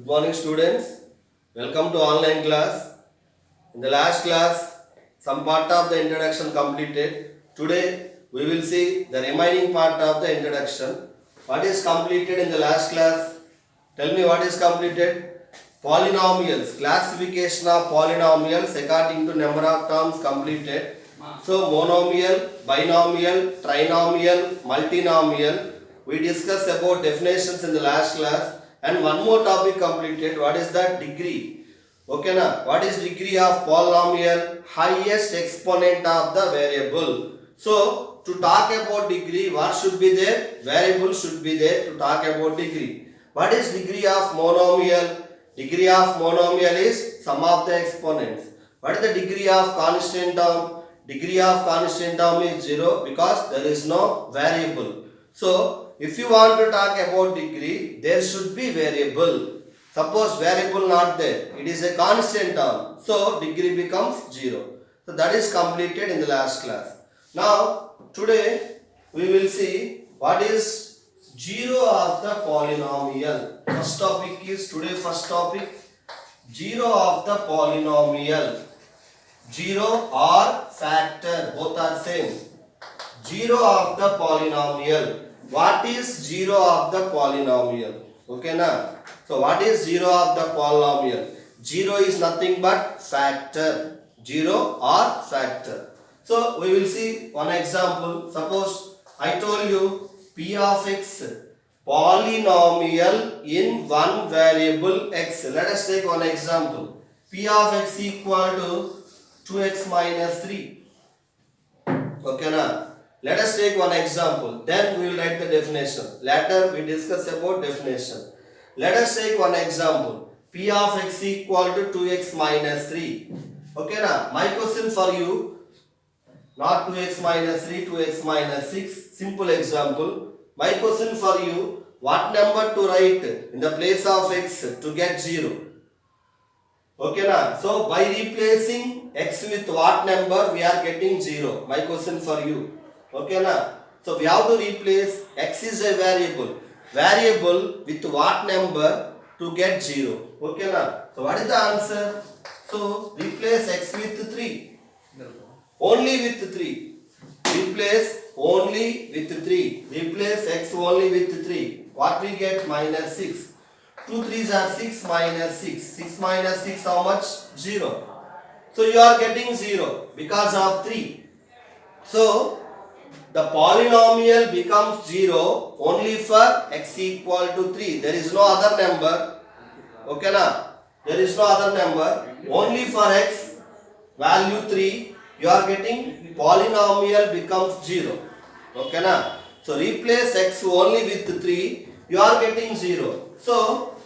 Good morning, students. Welcome to online class. In the last class, some part of the introduction completed. Today, we will see the remaining part of the introduction. What is completed in the last class? Tell me what is completed? Polynomials. Classification of polynomials according to number of terms completed. So, monomial, binomial, trinomial, multinomial. We discussed about definitions in the last class. And one more topic completed. What is that? Degree. Okay na? What is degree of polynomial? Highest exponent of the variable. So to talk about degree, what should be there? Variable should be there to talk about degree. What is degree of monomial? Degree of monomial is sum of the exponents. What is the degree of constant term? Degree of constant term is 0 because there is no variable. So if you want to talk about degree, there should be variable. Suppose variable not there, it is a constant term. So degree becomes 0. So that is completed in the last class. Now today we will see what is 0 of the polynomial. First topic is today first topic 0 of the polynomial. 0 or factor, both are same. 0 of the polynomial. What is 0 of the polynomial? Okay na? So what is 0 of the polynomial? 0 is nothing but factor. 0 or factor. So we will see one example. Suppose I told you p of x polynomial in one variable x. Let us take one example. P of x equal to 2x minus 3. Okay na? Let us take one example. Then we will write the definition. Later we discuss about definition. Let us take one example. P of x equal to 2x minus 3. Okay na? My question for you, not 2x minus 3, 2x minus 6. Simple example. My question for you, what number to write in the place of x to get 0? Okay na? So by replacing x with what number we are getting 0? My question for you. Okay na? So we have to replace x is a variable. Variable with what number to get 0? Okay na? So what is the answer? So replace x with 3. Only with 3. Replace only with 3. Replace x only with 3. What we get? Minus 6. 2 3s are 6 minus 6. 6 minus 6 how much? 0. So you are getting 0 because of 3. So the polynomial becomes 0 only for x equal to 3. There is no other number. Okay na? There is no other number. Only for x value 3 you are getting polynomial becomes 0. Okay na? So replace x only with 3 you are getting 0. So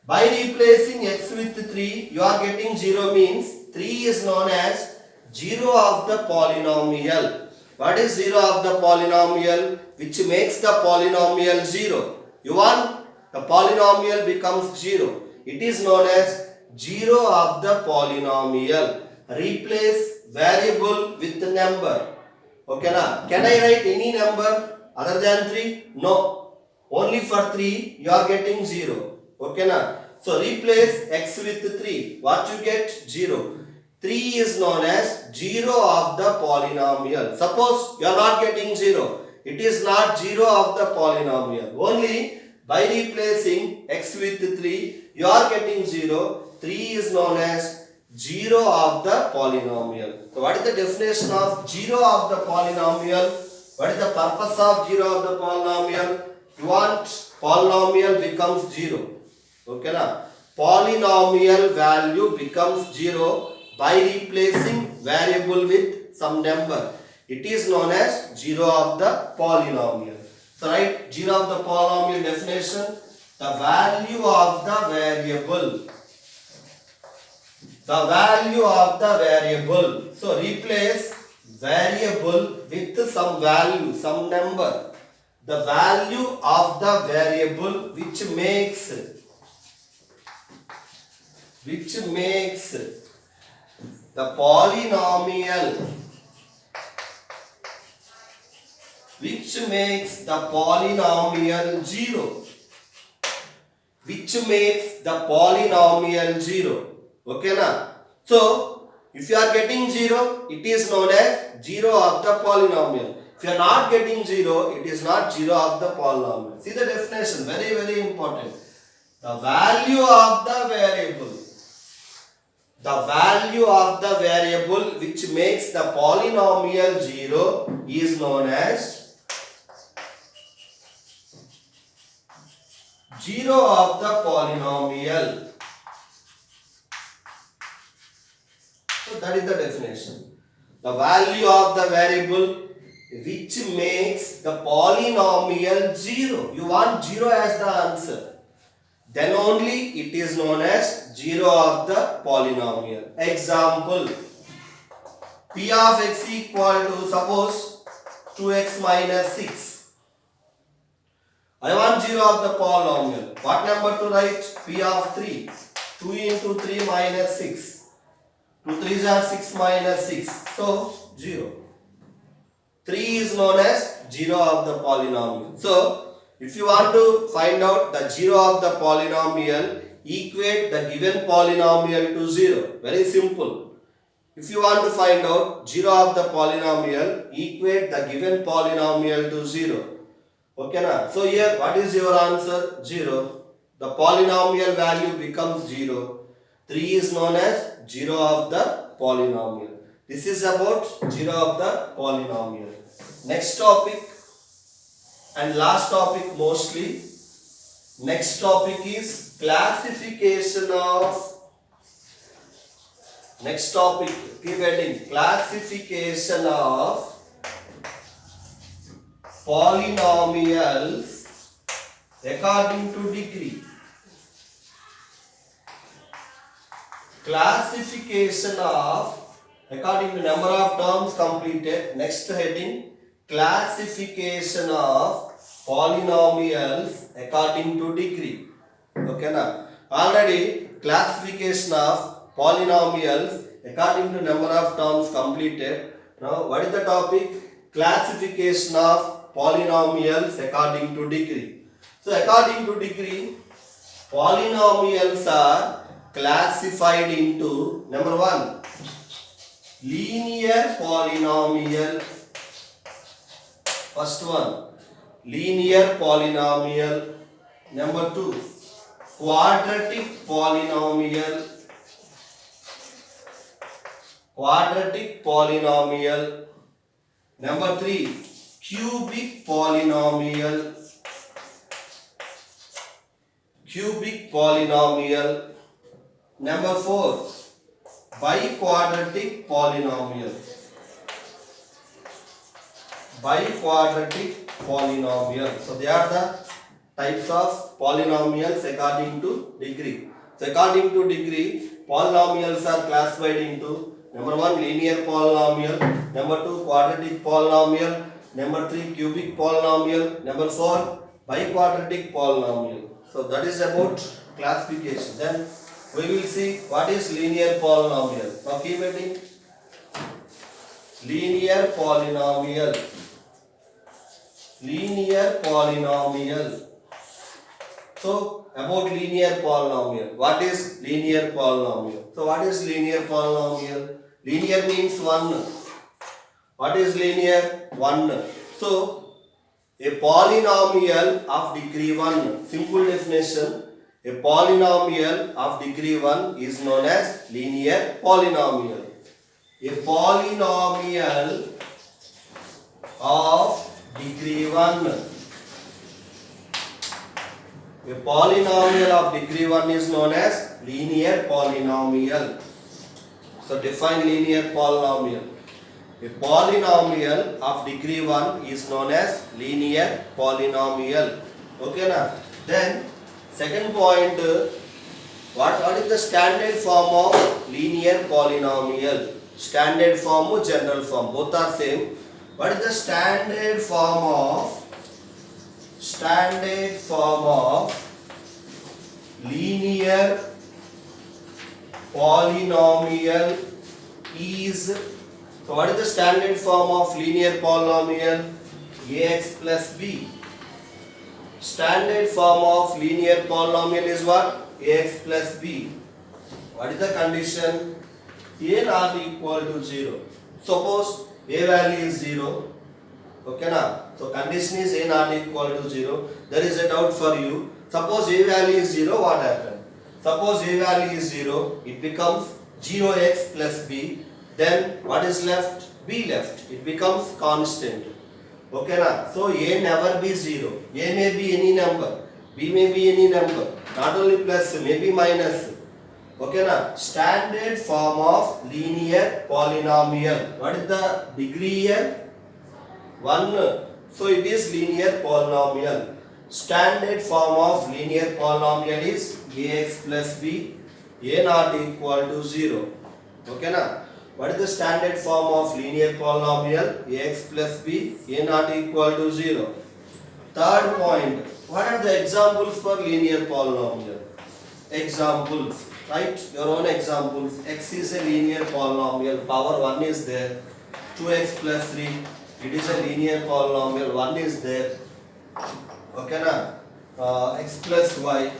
by replacing x with 3 you are getting 0 means 3 is known as 0 of the polynomial. What is 0 of the polynomial? Which makes the polynomial 0. You want the polynomial becomes 0. It is known as 0 of the polynomial. Replace variable with the number. Okay na? Can I write any number other than 3? No. Only for 3 you are getting 0. Okay na? So replace x with 3. What you get? 0. 3 is known as 0 of the polynomial. Suppose you are not getting 0. It is not 0 of the polynomial. Only by replacing x with 3, you are getting 0. 3 is known as 0 of the polynomial. So what is the definition of 0 of the polynomial? What is the purpose of 0 of the polynomial? You want polynomial becomes 0. Okay na? Polynomial value becomes 0 by replacing variable with some number. It is known as 0 of the polynomial. So write 0 of the polynomial definition. The value of the variable. The value of the variable. So replace variable with some value, some number. The value of the variable which makes the polynomial which makes the polynomial 0, which makes the polynomial 0. Okay na? So if you are getting 0, it is known as 0 of the polynomial. If you are not getting 0, it is not 0 of the polynomial. See the definition, very very important. The value of the variable. The value of the variable which makes the polynomial 0 is known as 0 of the polynomial. So that is the definition. The value of the variable which makes the polynomial 0. You want 0 as the answer. Then only it is known as 0 of the polynomial. Example. P of x equal to, suppose, 2x minus 6. I want 0 of the polynomial. What number to write? P of 3. 2 into 3 minus 6. 2 3s are 6 minus 6. So 0. 3 is known as 0 of the polynomial. So if you want to find out the 0 of the polynomial, equate the given polynomial to 0. Very simple. If you want to find out 0 of the polynomial, equate the given polynomial to 0. Okay na? So here what is your answer? 0. The polynomial value becomes 0. 3 is known as 0 of the polynomial. This is about 0 of the polynomial. Next topic and last topic mostly. Next topic is classification of. Next topic, keep heading, classification of polynomials according to degree. Classification of according to number of terms completed. Next heading, classification of polynomials according to degree. Okay na? Already classification of polynomials according to number of terms completed. Now what is the topic? Classification of polynomials according to degree. So according to degree, polynomials are classified into number 1, linear polynomial. First one, linear polynomial. Number 2, quadratic polynomial. Quadratic polynomial. Number 3, cubic polynomial. Cubic polynomial. Number 4, biquadratic polynomial. Biquadratic polynomial. So they are the types of polynomials according to degree. So according to degree, polynomials are classified into number 1, linear polynomial. Number 2, quadratic polynomial. Number 3, cubic polynomial. Number 4, biquadratic polynomial. So that is about classification. Then we will see what is linear polynomial. Now keep reading. Linear polynomial. Linear polynomial. So about linear polynomial. What is linear polynomial? So what is linear polynomial? Linear means 1. What is linear? 1. So a polynomial of degree 1. Simple definition. A polynomial of degree 1 is known as linear polynomial. A polynomial of degree 1. A polynomial of degree 1 is known as linear polynomial. So define linear polynomial. A polynomial of degree 1 is known as linear polynomial. Okay na? Then second point, what is the standard form of linear polynomial? Standard form or general form, both are same. What is the standard form of linear polynomial is, so what is the standard form of linear polynomial? Ax plus b. Standard form of linear polynomial is what? ax plus b. What is the condition? A not equal to 0. Suppose a value is 0. Okay na? So condition is a not equal to 0. There is a doubt for you. Suppose a value is 0, what happens? Suppose a value is 0, it becomes 0x plus b. Then what is left? B left. It becomes constant. Okay na? So a never be 0. A may be any number. B may be any number. Not only plus, maybe minus. Okay na? Standard form of linear polynomial. What is the degree here? 1. So it is linear polynomial. Standard form of linear polynomial is ax plus b, a not equal to 0. Okay na? What is the standard form of linear polynomial? Ax plus b, a not equal to 0. Third point. What are the examples for linear polynomial? Examples. Write your own examples. X is a linear polynomial. Power 1 is there. 2x plus 3. It is a linear polynomial. 1 is there. Okay na? X plus y.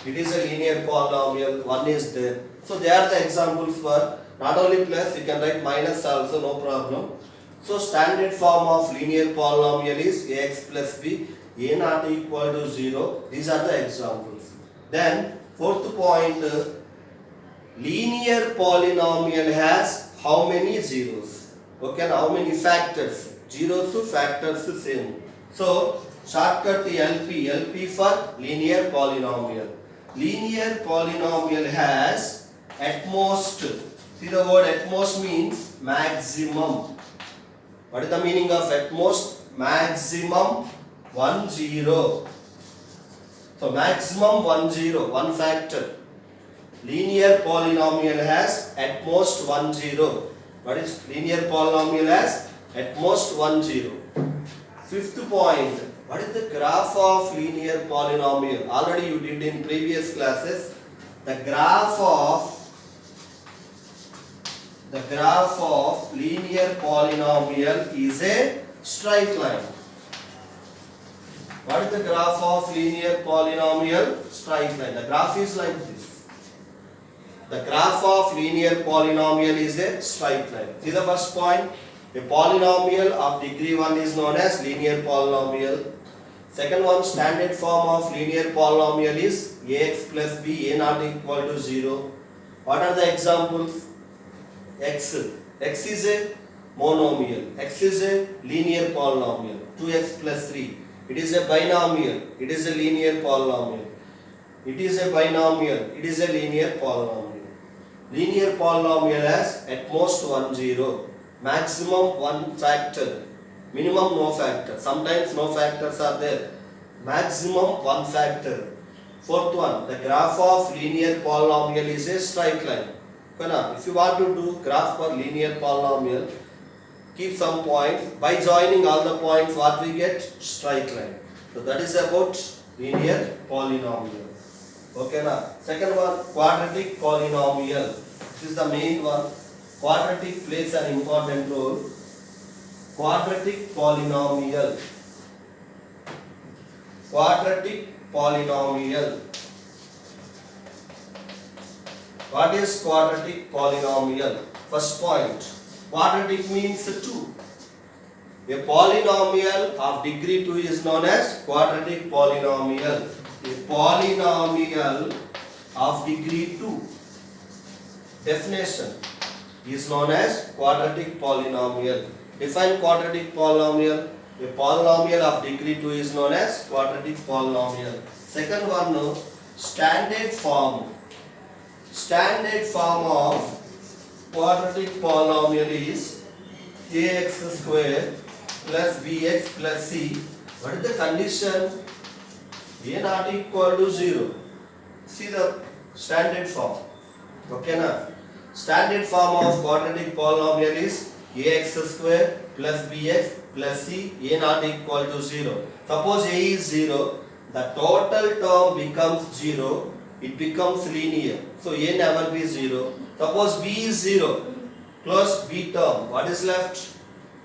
It is a linear polynomial. 1 is there. So they are the examples for not only plus, you can write minus also, no problem. So standard form of linear polynomial is ax plus b, a not equal to 0. These are the examples. Then fourth point, linear polynomial has how many zeros? Okay, how many factors? Zeros to factors same. So shortcut LP for linear polynomial. Linear polynomial has at most, see the word at most means maximum. What is the meaning of at most? Maximum 1 0. So maximum 1 0, one factor. Linear polynomial has at most 1 0. What is linear polynomial has? At most 1 0. Fifth point. What is the graph of linear polynomial? Already you did in previous classes. The graph of linear polynomial is a straight line. What is the graph of linear polynomial? Straight line. The graph is like this. The graph of linear polynomial is a straight line. See the first point? A polynomial of degree 1 is known as linear polynomial. Second one, standard form of linear polynomial is ax plus b, a not equal to 0. What are the examples? X is a monomial. X is a linear polynomial. 2x plus 3. It is a binomial. It is a linear polynomial. It is a binomial. It is a linear polynomial. Linear polynomial has at most 1 0. Maximum 1 factor. Minimum no factor. Sometimes no factors are there. Maximum 1 factor. Fourth one, the graph of linear polynomial is a straight line. If you want to do graph for linear polynomial, keep some points. By joining all the points, what we get? Straight line. So that is about linear polynomial. Okay na? Second one, quadratic polynomial. This is the main one. Quadratic plays an important role. Quadratic polynomial. Quadratic polynomial. What is quadratic polynomial? First point. Quadratic means 2. A polynomial of degree 2 is known as quadratic polynomial. A polynomial of degree 2. Definition is known as quadratic polynomial. Define quadratic polynomial. A polynomial of degree 2 is known as quadratic polynomial. Second one, standard form. Standard form of quadratic polynomial is ax square plus bx plus c. What is the condition? A not equal to 0. See the standard form. Okay na? Standard form of quadratic polynomial is ax square plus bx plus c, a not equal to 0. Suppose a is 0, the total term becomes 0, it becomes linear. So a never be 0. Suppose b is 0, close b term, what is left?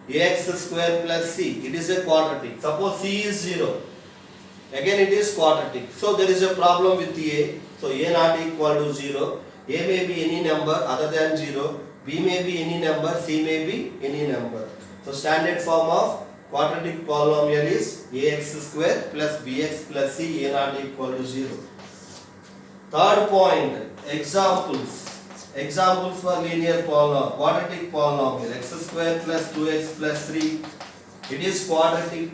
Ax square plus c, it is a quadratic. Suppose c is 0, again it is quadratic. So there is a problem with a. So A not equal to 0. A may be any number other than 0. B may be any number. C may be any number. So standard form of quadratic polynomial is ax square plus bx plus c A not equal to 0. Third point, examples. Examples for linear polynomial, quadratic polynomial, x square plus 2x plus 3. It is quadratic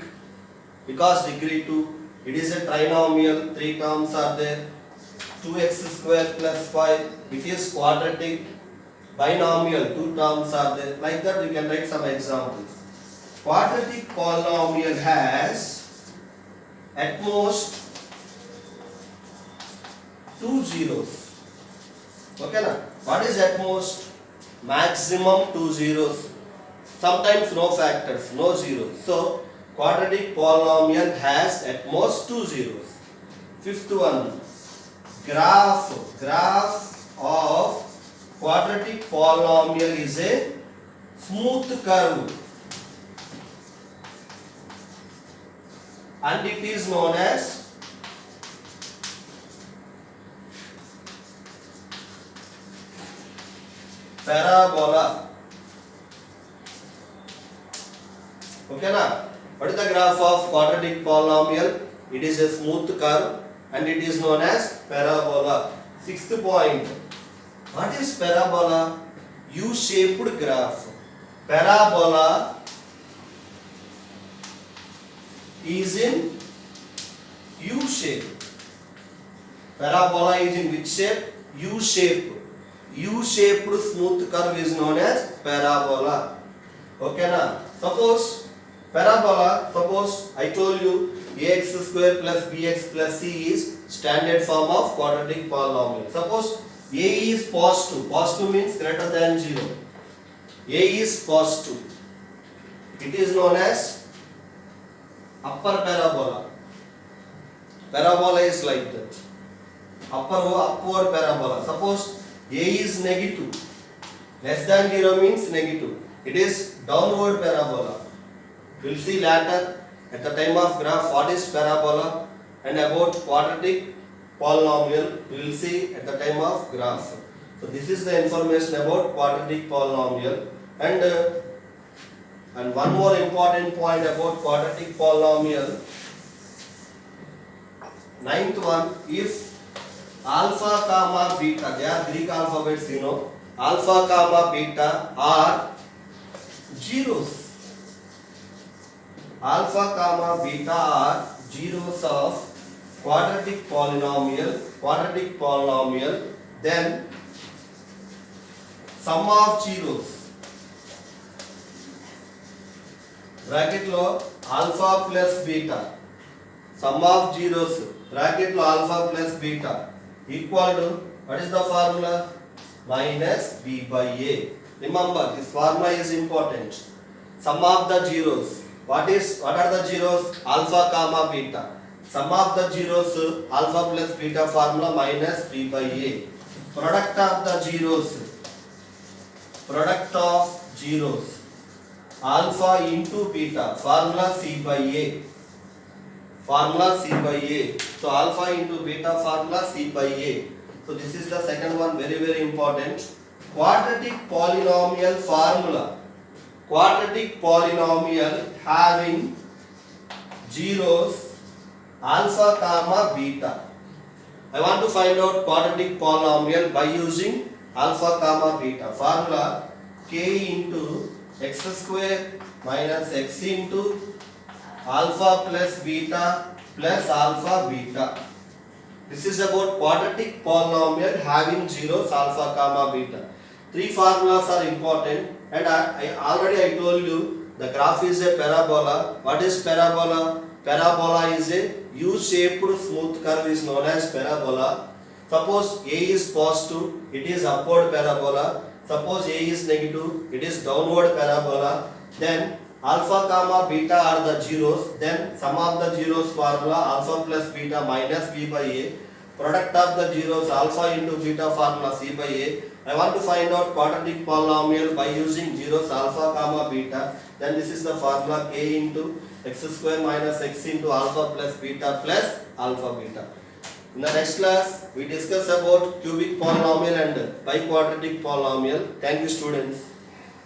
because degree 2. It is a trinomial, 3 terms are there. 2x square plus 5. It is quadratic. Binomial, 2 terms are there. Like that you can write some examples. Quadratic polynomial has at most 2 zeros. Okay na? What is at most? Maximum 2 zeros. Sometimes no factors, no zeros. So quadratic polynomial has at most 2 zeros. Fifth one, graph of quadratic polynomial is a smooth curve and it is known as parabola. Okay na? What is the graph of quadratic polynomial? It is a smooth curve and it is known as parabola. Sixth point. What is parabola? U-shaped graph. Parabola is in U-shape. Parabola is in which shape? U-shape. U-shaped smooth curve is known as parabola. Okay na? Suppose parabola, suppose I told you ax square plus bx plus c is standard form of quadratic polynomial. Suppose a is positive. Positive means greater than 0. A is positive. It is known as upper parabola. Parabola is like that. Upward parabola. Suppose A is negative. Less than 0 means negative. It is downward parabola. We will see later at the time of graph what is parabola and about quadratic polynomial we will see at the time of graph. So this is the information about quadratic polynomial and one more important point about quadratic polynomial. Ninth one, if alpha comma beta, they are Greek alphabets, you know, alpha comma beta are zeros. Alpha comma beta are zeros of quadratic polynomial, then sum of zeros bracket lo alpha plus beta, sum of zeros bracket lo alpha plus beta equal to, what is the formula? Minus b by a. Remember, this formula is important. Sum of the zeros. What are the zeros? Alpha comma beta. Sum of the zeros, alpha plus beta formula minus b by a. Product of the zeros. Product of zeros. Alpha into beta. Formula c by a. Formula c by a. So alpha into beta formula c by a. So this is the second one, very very important. Quadratic polynomial formula. Quadratic polynomial having zeros alpha comma beta. I want to find out quadratic polynomial by using alpha comma beta. Formula k into x square minus x into alpha plus beta plus alpha beta. This is about quadratic polynomial having zeros alpha comma beta. Three formulas are important and I told you the graph is a parabola. What is parabola? Parabola is a U-shaped smooth curve is known as parabola. Suppose A is positive, it is upward parabola. Suppose A is negative, it is downward parabola. Then alpha comma beta are the zeros. Then sum of the zeros formula alpha plus beta minus b by a. Product of the zeros alpha into beta formula c by a. I want to find out quadratic polynomial by using zeros alpha comma beta. Then this is the formula k into x square minus x into alpha plus beta plus alpha beta. In the next class, we discuss about cubic polynomial and biquadratic polynomial. Thank you, students.